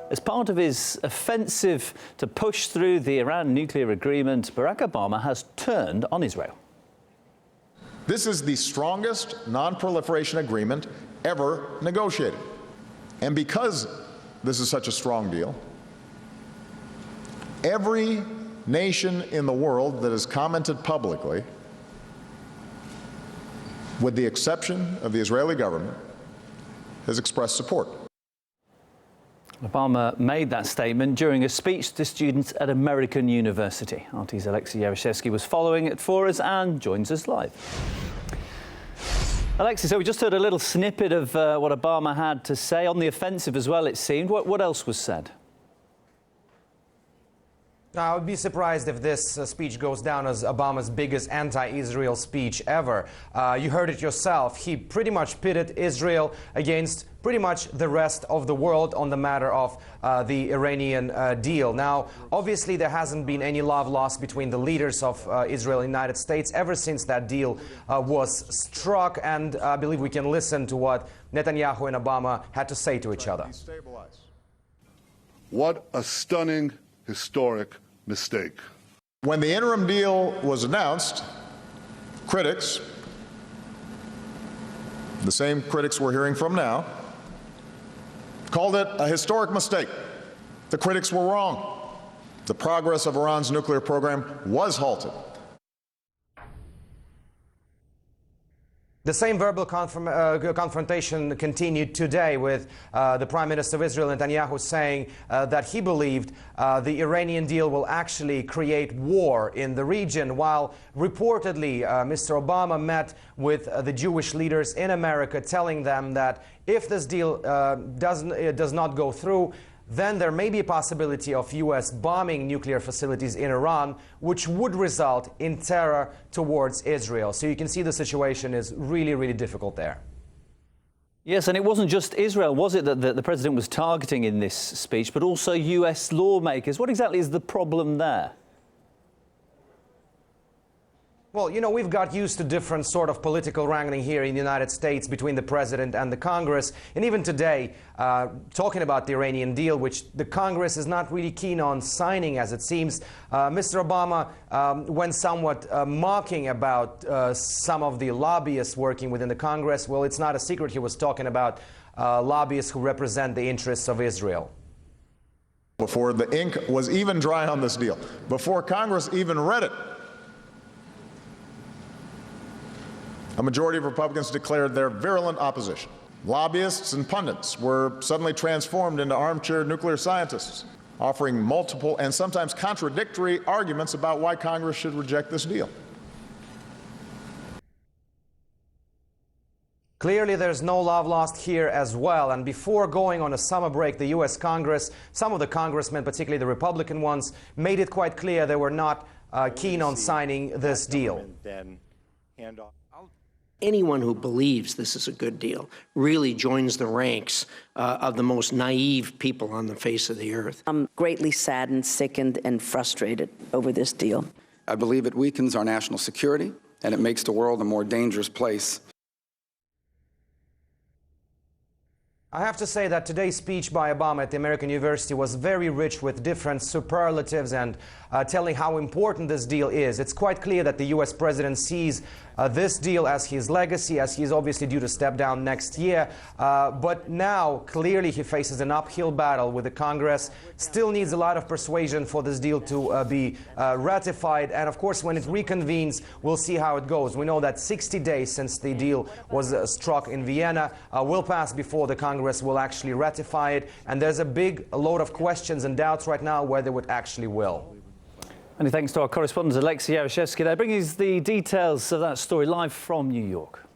As part of his offensive to push through the Iran nuclear agreement, Barack Obama has turned on Israel. This is the strongest non-proliferation agreement ever negotiated. And because this is such a strong deal, every nation in the world that has commented publicly, with the exception of the Israeli government, has expressed support. Obama made that statement during a speech to students at American University. RT's Alexei Yaroshevsky was following it for us and joins us live. Alexei, so we just heard a little snippet of what Obama had to say on the offensive as well, it seemed. What else was said? I would be surprised if this speech goes down as Obama's biggest anti-Israel speech ever. You heard it yourself. He pretty much pitted Israel against pretty much the rest of the world on the matter of the Iranian deal. Now, obviously, there hasn't been any love lost between the leaders of Israel and the United States ever since that deal was struck, and I believe we can listen to what Netanyahu and Obama had to say to each other. What a stunning, historic mistake. When the interim deal was announced, critics, the same critics we're hearing from now, called it a historic mistake. The critics were wrong. The progress of Iran's nuclear program was halted. The same verbal confrontation continued today with the Prime Minister of Israel, Netanyahu, saying that he believed the Iranian deal will actually create war in the region, while reportedly Mr. Obama met with the Jewish leaders in America, telling them that if this deal does not go through, then there may be a possibility of U.S. bombing nuclear facilities in Iran, which would result in terror towards Israel. So you can see the situation is really, really difficult there. Yes, and it wasn't just Israel, was it, that the president was targeting in this speech, but also U.S. lawmakers. What exactly is the problem there? Well, you know, we've got used to different sort of political wrangling here in the United States between the president and the Congress. And even today, talking about the Iranian deal, which the Congress is not really keen on signing, as it seems, Mr. Obama went somewhat mocking about some of the lobbyists working within the Congress. Well, it's not a secret he was talking about lobbyists who represent the interests of Israel. Before the ink was even dry on this deal, before Congress even read it, a majority of Republicans declared their virulent opposition. Lobbyists and pundits were suddenly transformed into armchair nuclear scientists, offering multiple and sometimes contradictory arguments about why Congress should reject this deal. Clearly, there's no love lost here as well. And before going on a summer break, the U.S. Congress, some of the congressmen, particularly the Republican ones, made it quite clear they were not keen on signing this deal. Anyone who believes this is a good deal really joins the ranks of the most naive people on the face of the earth. I'm greatly saddened, sickened, and frustrated over this deal. I believe it weakens our national security, and it makes the world a more dangerous place. I have to say that today's speech by Obama at the American University was very rich with different superlatives and telling how important this deal is. It's quite clear that the U.S. president sees this deal as his legacy, as he's obviously due to step down next year. But now, clearly, he faces an uphill battle with the Congress. Still needs a lot of persuasion for this deal to be ratified. And, of course, when it reconvenes, we'll see how it goes. We know that 60 days since the deal was struck in Vienna will pass before the Congress will actually ratify it. And there's a load of questions and doubts right now whether it actually will. Many thanks to our correspondent Alexei Yaroshevsky there, bringing us the details of that story live from New York.